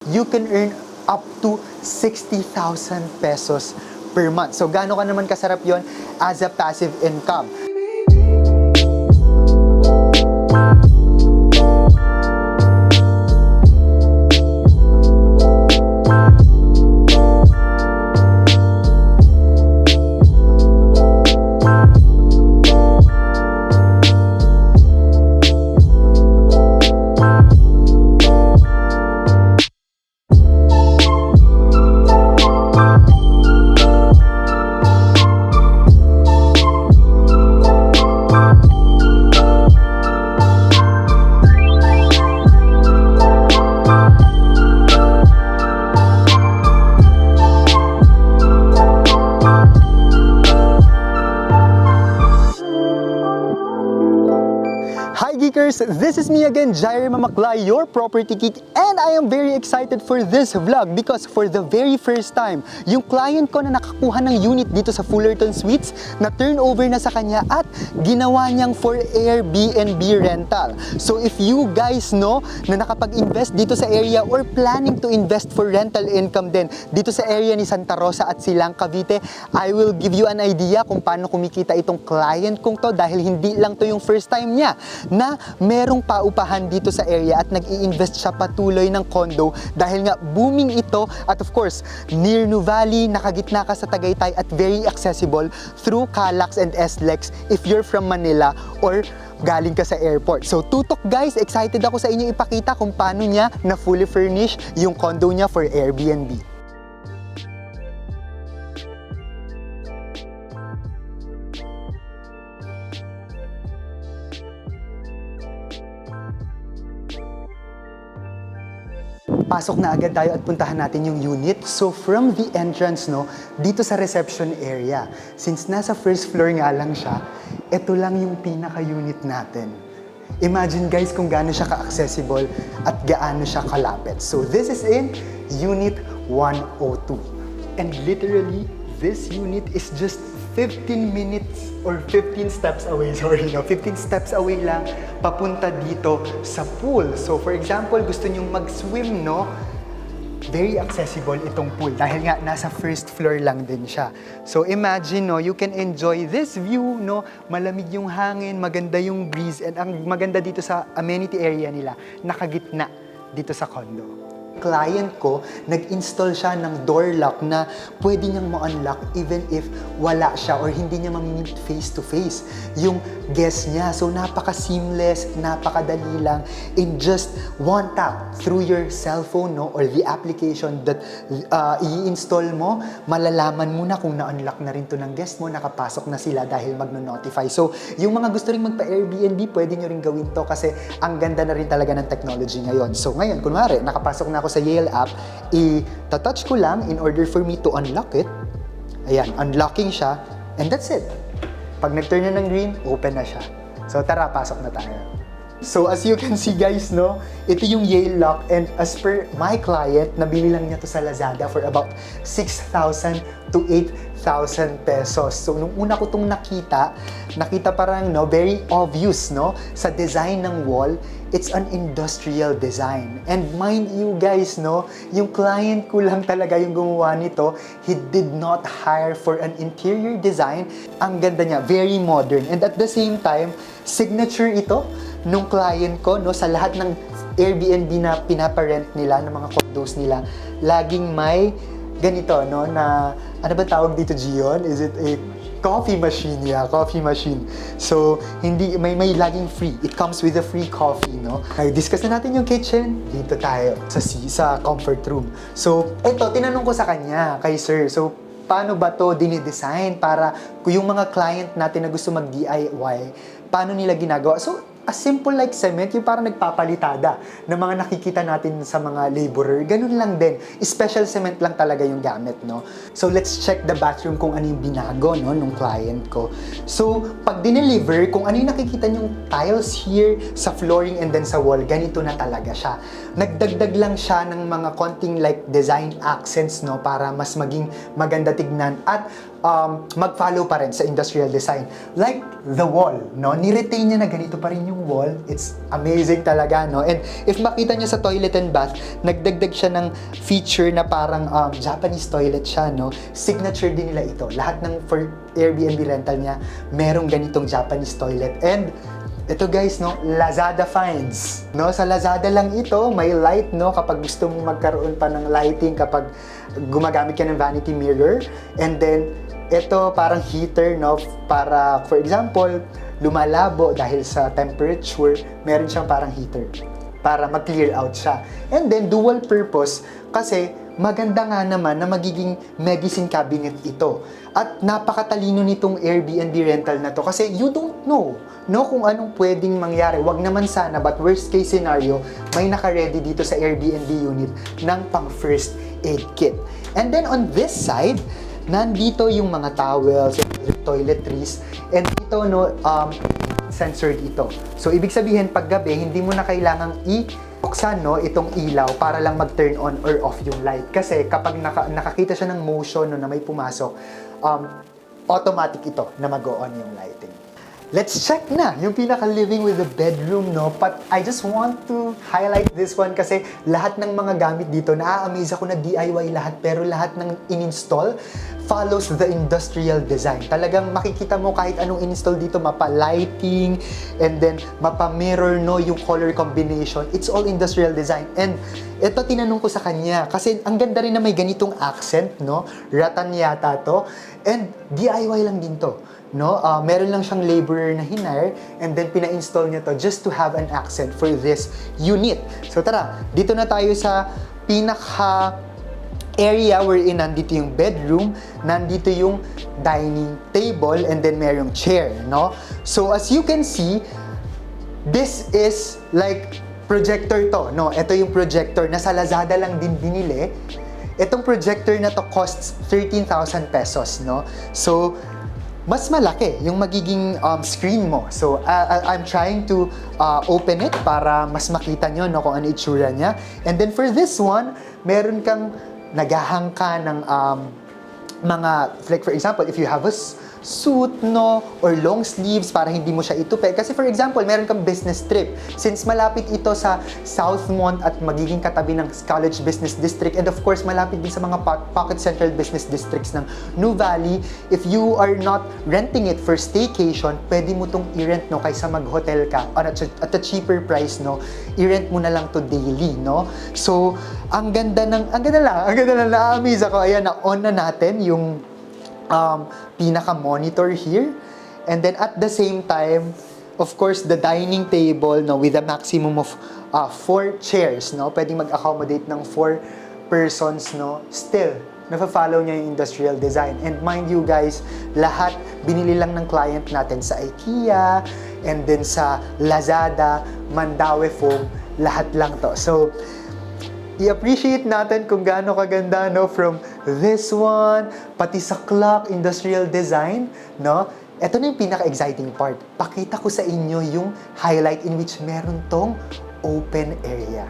you can earn up to 60,000 pesos per month. So, gaano ka naman kasarap yon as a passive income? Hi Geekers! This is me again, Jair Mamaklay, your property geek, and I am very excited for this vlog because for the very first time, yung client ko na nakakuha ng unit dito sa Fullerton Suites na turnover na sa kanya at ginawa niyang for Airbnb rental. So if you guys know na nakapag-invest dito sa area or planning to invest for rental income din dito sa area ni Santa Rosa at Silang, Cavite, I will give you an idea kung paano kumikita itong client kong to dahil hindi lang to yung first time niya na merong paupahan dito sa area at nag-i-invest siya patuloy ng condo dahil nga booming ito at of course, near Nuvali, nakagitna ka sa Tagaytay at very accessible through Calax and SLEX if you're from Manila or galing ka sa airport. So tutok guys, excited ako sa inyo ipakita kung paano niya na fully furnish yung condo niya for Airbnb. Pasok na agad tayo at puntahan natin yung unit. So from the entrance, no, dito sa reception area, since nasa first floor nga lang siya, ito lang yung pinaka-unit natin. Imagine guys kung gaano siya ka-accessible at gaano siya kalapit. So this is in Unit 102. And literally, this unit is just 15 minutes or 15 steps away, 15 steps away lang papunta dito sa pool. So for example, gusto nyong mag-swim, no? Very accessible itong pool dahil nga nasa first floor lang din siya. So imagine, no, you can enjoy this view, no? Malamig yung hangin, maganda yung breeze, and ang maganda dito sa amenity area nila, nakagitna dito sa condo. Client ko, nag-install siya ng door lock na pwede niyang ma-unlock even if wala siya or hindi niya ma-meet face-to-face yung guest niya. So, napaka-seamless, napakadali lang in just one tap through your cellphone, no, or the application that i-install mo, malalaman mo na kung na-unlock na rin to ng guest mo, nakapasok na sila dahil magno-notify. So, yung mga gusto rin magpa-Airbnb, pwede nyo rin gawin to kasi ang ganda na rin talaga ng technology ngayon. So, ngayon, kunwari, nakapasok na ako sa Yale app, i-touch ko lang in order for me to unlock it. Ayan, unlocking siya, and that's it. Pag nag-turn na ng green, open na siya. So tara, pasok na tayo. So as you can see guys, no, ito yung Yale lock, and as per my client, nabili lang niya to sa Lazada for about 6,000 to 8,000 pesos. So nung una ko tong nakita parang, no, very obvious, no, sa design ng wall. It's an industrial design. And mind you guys, no, yung client ko lang talaga yung gumawa nito. He did not hire for an interior design. Ang ganda niya, very modern. And at the same time, signature ito nung client ko, no, sa lahat ng Airbnb na pinaparent nila, ng mga condos nila, laging may ganito, no, na, ano ba tawag dito, Gion? Is it a coffee machine? Yeah, coffee machine. So, hindi, may laging free. It comes with a free coffee, no? Okay, discuss na natin yung kitchen. Dito tayo, sa comfort room. So, eto, tinanong ko sa kanya, kay sir. So, paano ba to dinidesign para kung yung mga client natin na gusto mag-DIY, paano nila ginagawa? So, a simple like cement, yung parang nagpapalitada ng mga nakikita natin sa mga laborer. Ganun lang din. Special cement lang talaga yung gamit, no? So, let's check the bathroom kung ano yung binago, no, nung client ko. So, pag dineliver, kung ano yung nakikita yung tiles here sa flooring and then sa wall, ganito na talaga siya. Nagdagdag lang siya ng mga konting like design accents, no, para mas maging maganda tignan at mag-follow pa rin sa industrial design. Like the wall, no? Ni-retain niya na ganito pa rin yung yung wall, it's amazing talaga, no? And if makita nyo sa toilet and bath, nagdagdag siya ng feature na parang Japanese toilet siya, no? Signature din nila ito. Lahat ng for Airbnb rental niya, merong ganitong Japanese toilet. And ito guys, no, Lazada finds. No, sa Lazada lang ito, may light, no, kapag gusto mong magkaroon pa ng lighting kapag gumagamit ka ng vanity mirror. And then ito parang heater, no, para for example, lumalabo dahil sa temperature, meron siyang parang heater para mag-clear out siya. And then dual purpose kasi maganda nga naman na magiging medicine cabinet ito. At napakatalino nitong Airbnb rental na to kasi you don't know, no, kung anong pwedeng mangyari. Wag naman sana, but worst case scenario, may naka-ready dito sa Airbnb unit ng pang first aid kit. And then on this side, nandito yung mga towels, toiletries, and ito, no, censored ito. So, ibig sabihin, pag gabi, hindi mo na kailangang buksan, no, itong ilaw para lang mag-turn on or off yung light. Kasi kapag nakakita siya ng motion, no, na may pumasok, automatic ito na mag-on yung lighting. Let's check na yung pinaka-living with the bedroom, no? But I just want to highlight this one kasi lahat ng mga gamit dito, na-amaze ako na DIY lahat, pero lahat ng in-install follows the industrial design. Talagang makikita mo kahit anong in-install dito, mapa-lighting, and then mapa-mirror, no, yung color combination. It's all industrial design. And ito tinanong ko sa kanya, kasi ang ganda rin na may ganitong accent, no? Rattan yata to. And DIY lang din to. No, meron lang siyang laborer na hinire and then pina-install niya to just to have an accent for this unit. So tara, dito na tayo sa pinaka area wherein nandito yung bedroom, nandito yung dining table, and then merong chair, no? So as you can see, this is like projector to, no? Ito yung projector na sa Lazada lang din binili. Itong projector na to costs 13,000 pesos, no? So mas malaki yung magiging screen mo. So, I'm trying to open it para mas makita nyo, no, kung ano itsura niya. And then for this one, meron kang naghahang ka ng mga, like for example, if you have a suit, no, or long sleeves para hindi mo siya itupi. Kasi for example, meron kang business trip. Since malapit ito sa Southmont at magiging katabi ng College Business District, and of course, malapit din sa mga pocket central business districts ng New Valley, if you are not renting it for staycation, pwede mo tong i-rent, no, kaysa mag-hotel ka at a cheaper price, no, i-rent mo na lang to daily, no. So, ang ganda lang, na-amaze ako. Ayan, na-on na natin yung pinaka-monitor here. And then at the same time, of course, the dining table, no, with a maximum of 4 chairs, no, pwedeng mag-accommodate ng 4 persons, no. Still, nafa-follow niya yung industrial design. And mind you guys, lahat binili lang ng client natin sa IKEA, and then sa Lazada, Mandaue Foam, lahat lang to. So, i-appreciate natin kung gaano kaganda, no, from this one, pati sa clock, industrial design, no. Ito na yung pinaka-exciting part. Pakita ko sa inyo yung highlight in which meron tong open area.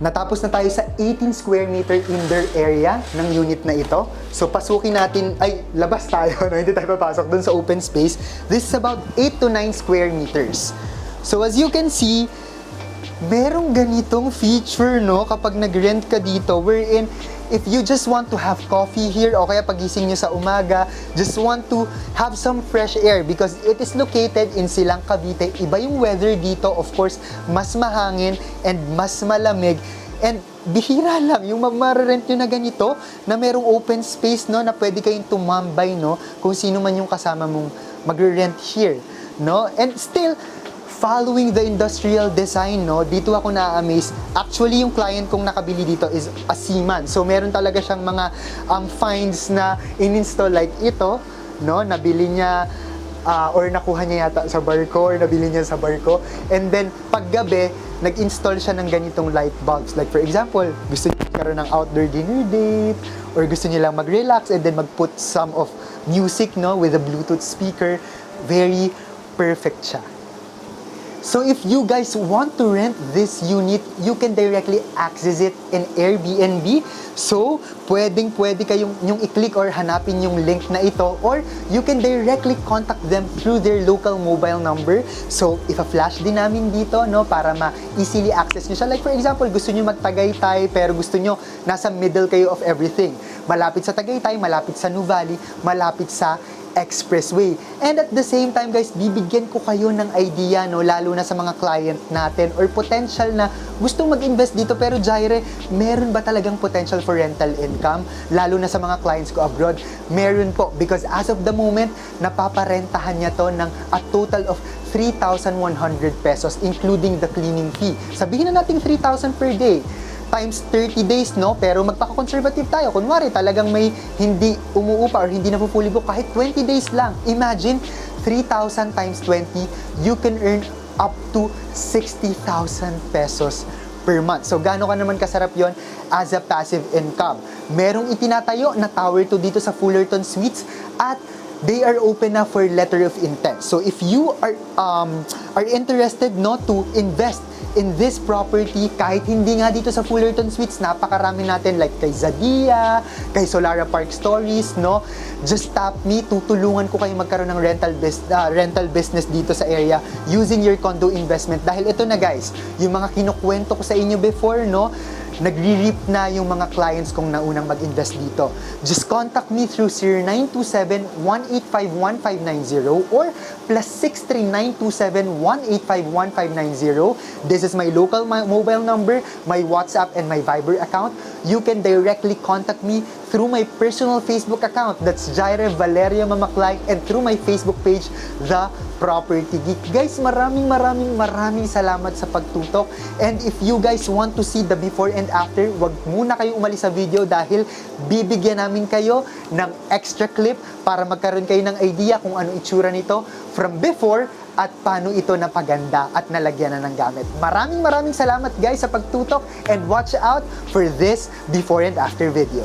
Natapos na tayo sa 18 square meter indoor area ng unit na ito. So, pasukin natin, labas tayo, no? Hindi tayo papasok dun sa open space. This is about 8 to 9 square meters. So, as you can see, merong ganitong feature, no, kapag nag-rent ka dito, wherein if you just want to have coffee here o kaya pagising nyo sa umaga, just want to have some fresh air because it is located in Silang, Cavite. Iba yung weather dito, of course, mas mahangin and mas malamig. And bihira lang yung mararent nyo na ganito na merong open space, no, na pwede kayong tumambay, no, kung sino man yung kasama mong magre-rent here, no. And still, following the industrial design, no, dito ako na-amaze. Actually, yung client kong nakabili dito is a seaman. So, meron talaga siyang mga finds na in-install like ito, no, nabili niya or nakuha niya yata sa barko or nabili niya sa barko. And then, paggabi, nag-install siya ng ganitong light bulbs. Like for example, gusto niya magkaroon ng outdoor dinner date or gusto niya lang mag-relax and then mag-put some of music, no, with a Bluetooth speaker. Very perfect siya. So if you guys want to rent this unit, you can directly access it in Airbnb. So, pwede kayong yung i-click or hanapin yung link na ito, or you can directly contact them through their local mobile number. So, ipa-flash din namin dito, no, para ma-easily access nyo siya. Like for example, gusto nyo mag-Tagaytay, pero gusto nyo nasa middle kayo of everything. Malapit sa Tagaytay, malapit sa Nuvali, malapit sa expressway. And at the same time guys, bibigyan ko kayo ng idea, no, lalo na sa mga client natin or potential na gustong mag-invest dito, pero Jaire, meron ba talagang potential for rental income? Lalo na sa mga clients ko abroad, meron po, because as of the moment, napaparentahan niya to ng a total of 3,100 pesos including the cleaning fee. Sabihin na natin 3,000 per day times 30 days, no? Pero magpaka-conservative tayo. Kunwari, talagang may hindi umuupa or hindi napupuli book kahit 20 days lang. Imagine, 3,000 times 20, you can earn up to 60,000 pesos per month. So, gaano ka naman kasarap yon as a passive income? Merong itinatayo na Tower 2 dito sa Fullerton Suites at they are open na for letter of intent. So, if you are interested, no, to invest in this property, kahit hindi nga dito sa Fullerton Suites, napakarami natin like kay Zadia, kay Solara Park Stories, no? Just tap me, tutulungan ko kayo magkaroon ng rental business dito sa area using your condo investment. Dahil ito na guys, yung mga kinukwento ko sa inyo before, no? Nagre-reap na yung mga clients kong naunang mag-invest dito. Just contact me through 0927-185-1590 or +63-927-185-1590. This is my local mobile number, my WhatsApp, and my Viber account. You can directly contact me through my personal Facebook account. That's Jaire Valeria Mamaklay, and through my Facebook page, The Property Geek. Guys, maraming salamat sa pagtutok. And if you guys want to see the before and after, wag muna kayong umalis sa video dahil bibigyan namin kayo ng extra clip para magkaroon kayo ng idea kung ano itsura nito from before at paano ito napaganda at nalagyan na ng gamit. Maraming salamat guys sa pagtutok, and watch out for this before and after video.